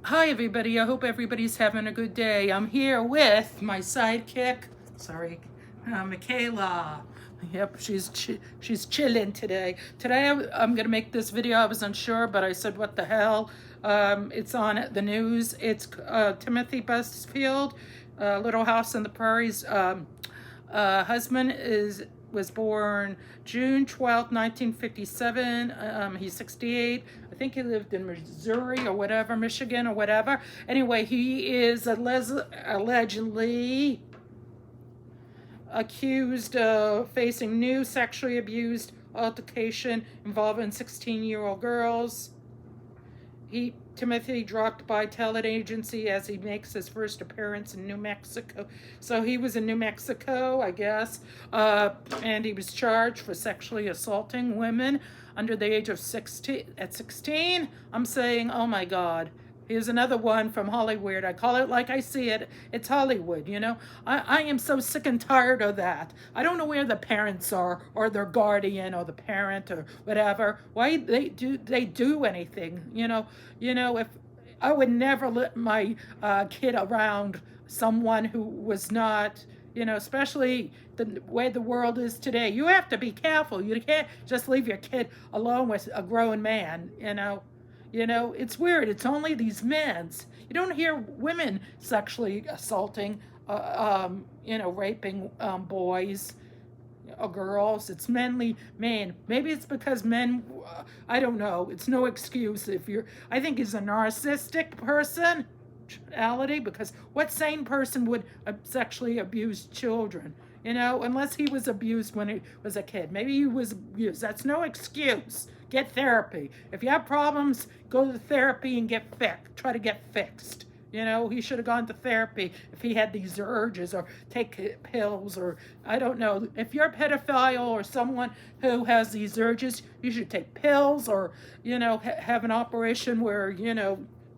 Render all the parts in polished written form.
Hi, everybody. I hope everybody's having a good day. I'm here with my sidekick. Michaela. Yep, she's chilling today. Today I'm gonna make this video. I was unsure, but I said, "What the hell?" It's on the news. It's Timothy Busfield, Little House on the Prairies. Husband was born June 12th, 1957. He's 68. I think he lived in Missouri or whatever, Michigan or whatever. Anyway, he is allegedly accused of facing new sexually abused altercation involving 16-year-old girls. Timothy dropped by talent agency as he makes his first appearance in New Mexico. So he was in New Mexico, I guess, and he was charged for sexually assaulting women under the age of 16. At 16, I'm saying, oh my God. Here's another one from Hollywood. I call it like I see it. It's Hollywood, you know. I am so sick and tired of that. I don't know where the parents are, or their guardian, or the parent, or whatever. Why they do anything, you know? If I would never let my kid around someone who was not, especially the way the world is today. You have to be careful. You can't just leave your kid alone with a grown man, it's weird. It's only these men. You don't hear women sexually assaulting, raping boys or girls. It's mainly men. Maybe it's because men, I don't know. It's no excuse if you're, I think he's a narcissistic personality, because what sane person would sexually abuse children? Unless he was abused when he was a kid. Maybe he was abused. That's no excuse. Get therapy. If you have problems, go to therapy and try to get fixed. He should have gone to therapy if he had these urges, or take pills, or I don't know. If you're a pedophile or someone who has these urges, you should take pills, or, have an operation where,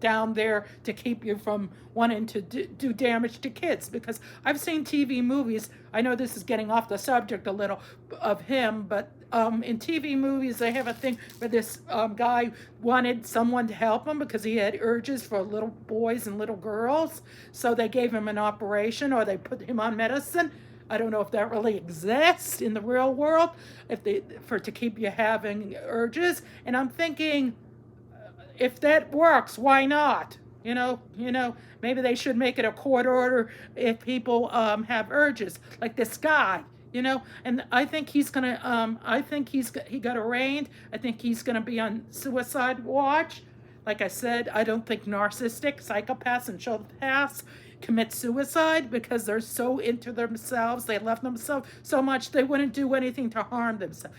down there to keep you from wanting to do damage to kids. Because I've seen TV movies, I know this is getting off the subject a little of him, but in TV movies they have a thing where this guy wanted someone to help him because he had urges for little boys and little girls, so they gave him an operation, or they put him on medicine. I don't know if that really exists in the real world, to keep you having urges. And I'm thinking, if that works, why not? Maybe they should make it a court order if people have urges, like this guy. And I think he's gonna. I think he got arraigned. I think he's gonna be on suicide watch. Like I said, I don't think narcissistic psychopaths and sociopaths commit suicide because they're so into themselves. They love themselves so much they wouldn't do anything to harm themselves.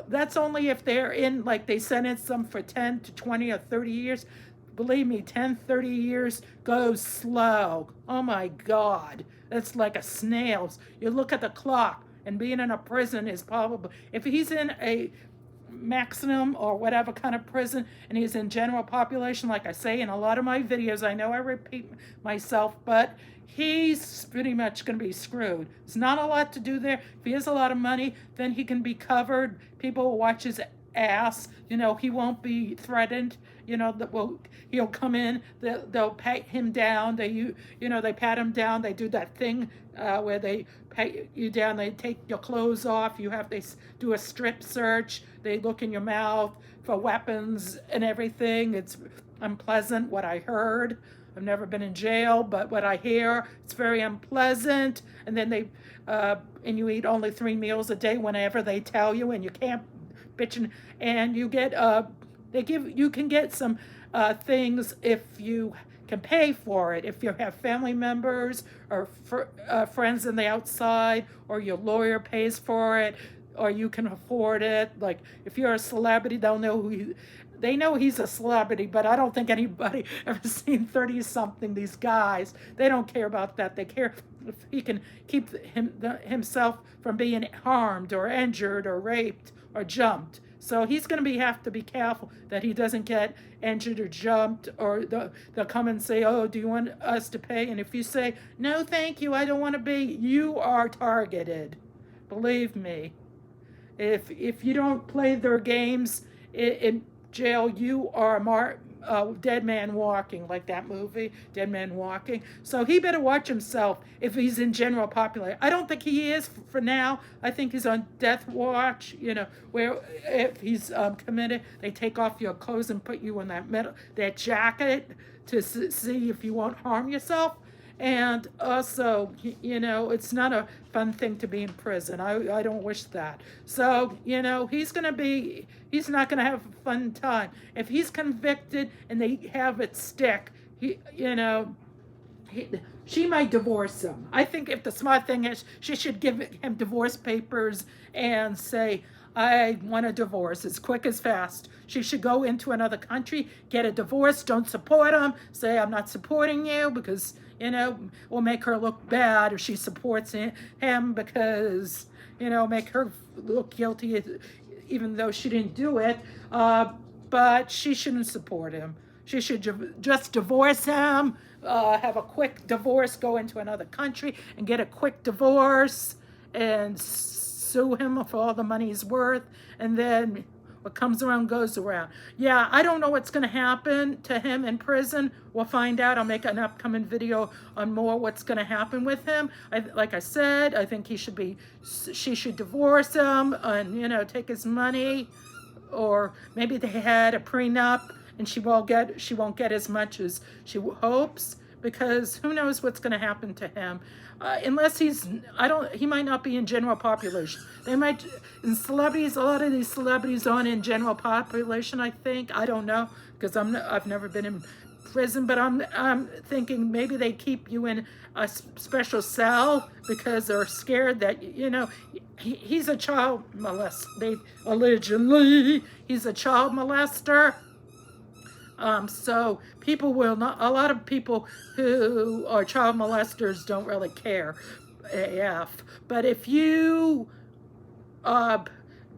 That's only if they're in, like, they sentence them for 10 to 20 or 30 years. Believe me, 10, 30 years goes slow. Oh my God. That's like a snail's. You look at the clock, and being in a prison is probably, if he's in a maximum or whatever kind of prison and he's in general population, like I say in a lot of my videos, I know I repeat myself, but he's pretty much going to be screwed. There's not a lot to do there. If he has a lot of money, then he can be covered. People will watch his ass. He won't be threatened. He'll come in. They'll pat him down. They pat him down. They do that thing where they pat you down. They take your clothes off. They do a strip search. They look in your mouth for weapons and everything. It's unpleasant what I heard. I've never been in jail, but what I hear, it's very unpleasant. And then and you eat only 3 meals a day whenever they tell you, and you can't bitch. And you get, you can get some things if you can pay for it. If you have family members or friends on the outside, or your lawyer pays for it, or you can afford it. Like, if you're a celebrity, they'll know they know he's a celebrity, but I don't think anybody ever seen 30-something, these guys. They don't care about that. They care if he can keep himself from being harmed or injured or raped or jumped. So he's going to have to be careful that he doesn't get injured or jumped, or they'll come and say, oh, do you want us to pay? And if you say, no, thank you, I don't want to be, you are targeted. Believe me. If you don't play their games in jail, you are Dead Man Walking, like that movie, Dead Man Walking. So he better watch himself if he's in general popularity. I don't think he is for now. I think he's on death watch, where if he's committed, they take off your clothes and put you in that jacket to see if you won't harm yourself. And also, it's not a fun thing to be in prison. I don't wish that. So, he's not going to have a fun time. If he's convicted and they have it stick, she might divorce him. I think if the smart thing is, she should give him divorce papers and say, I want a divorce as quick as fast. She should go into another country, get a divorce, don't support him, say, I'm not supporting you because, will make her look bad if she supports him because, make her look guilty even though she didn't do it. But she shouldn't support him. She should just divorce him, have a quick divorce, go into another country and get a quick divorce and sue him for all the money he's worth, and then what comes around goes around. Yeah, I don't know what's going to happen to him in prison. We'll find out. I'll make an upcoming video on more what's going to happen with him. Like I said, I think she should divorce him and, take his money, or maybe they had a prenup and she won't get as much as she hopes, because who knows what's going to happen to him. Unless he might not be in general population. They might, in celebrities, a lot of these celebrities aren't in general population, I think. I don't know, because I've never been in prison, but I'm thinking maybe they keep you in a special cell because they're scared that, he's a child molester. Allegedly, he's a child molester. So people will not, a lot of people who are child molesters don't really care. But if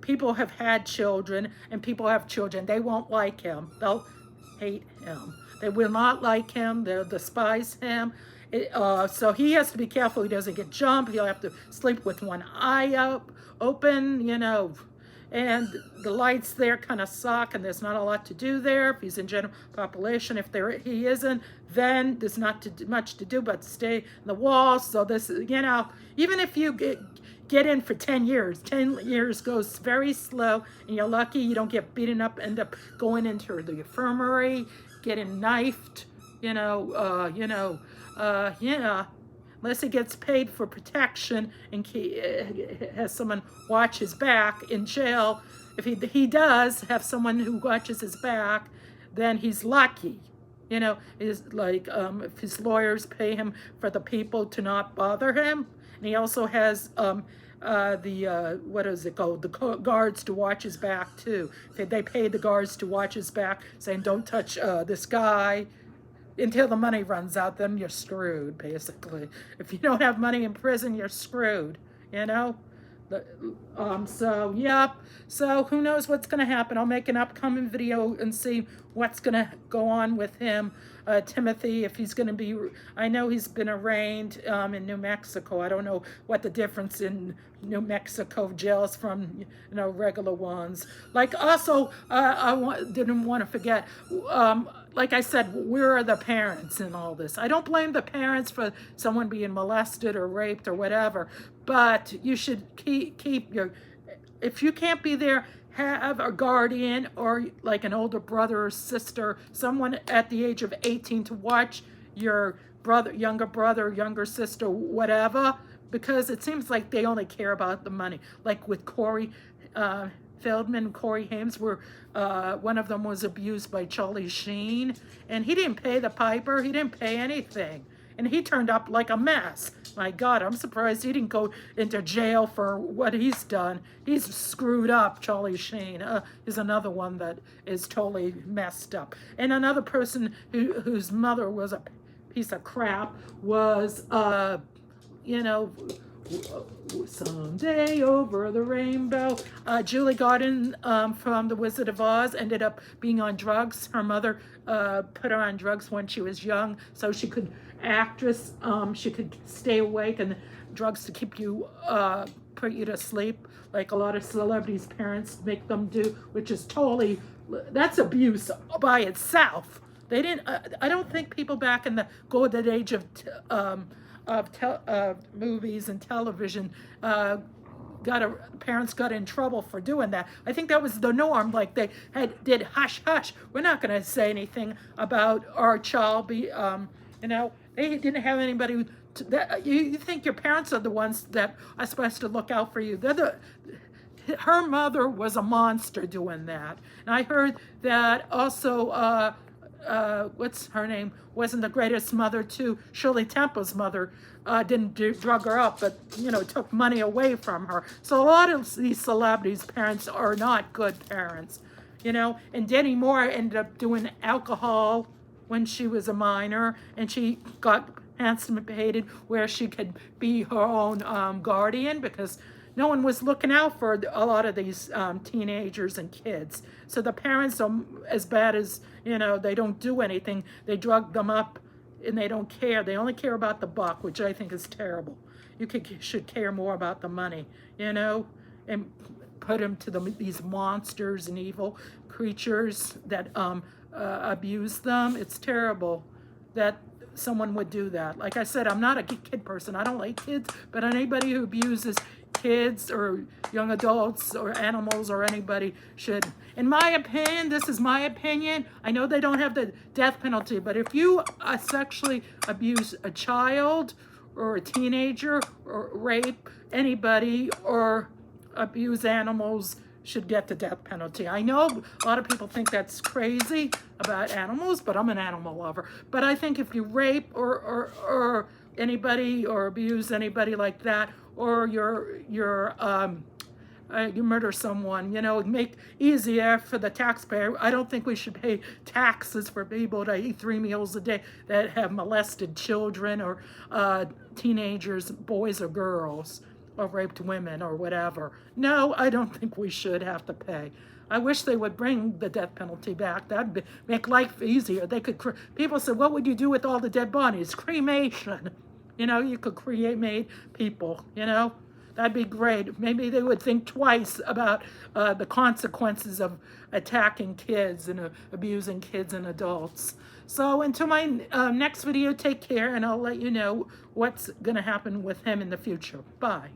people have had children and people have children, they won't like him. They'll hate him. They will not like him. They'll despise him. So he has to be careful he doesn't get jumped. He'll have to sleep with one eye open, and the lights there kind of suck, and there's not a lot to do there if he's in general population. If he isn't, then there's not much to do but stay in the walls. So this, even if you get in for 10 years, 10 years goes very slow, and you're lucky you don't get beaten up, end up going into the infirmary, getting knifed, unless he gets paid for protection and has someone watch his back in jail. If he does have someone who watches his back, then he's lucky. Is like if his lawyers pay him for the people to not bother him, and he also has what is it called? The guards to watch his back too. They pay the guards to watch his back, saying don't touch this guy. Until the money runs out, then you're screwed, basically. If you don't have money in prison, you're screwed, So, yep. So, who knows what's going to happen. I'll make an upcoming video and see what's going to go on with him. Timothy, if he's going to be... I know he's been arraigned in New Mexico. I don't know what the difference in New Mexico jails from, regular ones. Like, also, didn't want to forget... like I said, where are the parents in all this? I don't blame the parents for someone being molested or raped or whatever, but you should keep your... If you can't be there, have a guardian or like an older brother or sister, someone at the age of 18 to watch your younger sister, whatever, because it seems like they only care about the money. Like with Corey Feldman, Corey Hames, where one of them was abused by Charlie Sheen, and he didn't pay the piper, he didn't pay anything, and he turned up like a mess. My God, I'm surprised he didn't go into jail for what he's done. He's screwed up, Charlie Sheen. Is another one that is totally messed up. And another person whose mother was a piece of crap was, someday over the rainbow. Julie Garden from The Wizard of Oz ended up being on drugs. Her mother put her on drugs when she was young so she could she could stay awake, and drugs to keep you, put you to sleep, like a lot of celebrities' parents make them do, which is totally That's abuse by itself. They didn't. I don't think people back in the golden age of movies and television parents got in trouble for doing that. I think that was the norm. Like they did hush hush. We're not going to say anything about our child. They didn't have anybody. You think your parents are the ones that are supposed to look out for you. Her mother was a monster doing that. And I heard that also, what's her name, wasn't the greatest mother too. Shirley Temple's mother didn't drug her up, but, took money away from her. So a lot of these celebrities' parents are not good parents, And Demi Moore ended up doing alcohol when she was a minor, and she got emancipated where she could be her own guardian because no one was looking out for a lot of these teenagers and kids. So the parents are as bad as, they don't do anything. They drug them up and they don't care. They only care about the buck, which I think is terrible. You should care more about the money, and put them to these monsters and evil creatures that abuse them. It's terrible that someone would do that. Like I said, I'm not a kid person. I don't like kids, but anybody who abuses kids or young adults or animals or anybody should. In my opinion, this is my opinion, I know they don't have the death penalty, but if you sexually abuse a child or a teenager or rape anybody or abuse animals, should get the death penalty. I know a lot of people think that's crazy about animals, but I'm an animal lover. But I think if you rape or anybody or abuse anybody like that, or you murder someone, make easier for the taxpayer. I don't think we should pay taxes for people to eat 3 meals a day that have molested children or teenagers, boys or girls, or raped women or whatever. No, I don't think we should have to pay. I wish they would bring the death penalty back. That'd make life easier. People said, what would you do with all the dead bodies? Cremation. You could cremate people, That'd be great. Maybe they would think twice about the consequences of attacking kids and abusing kids and adults. So until my next video, take care, and I'll let you know what's going to happen with him in the future. Bye.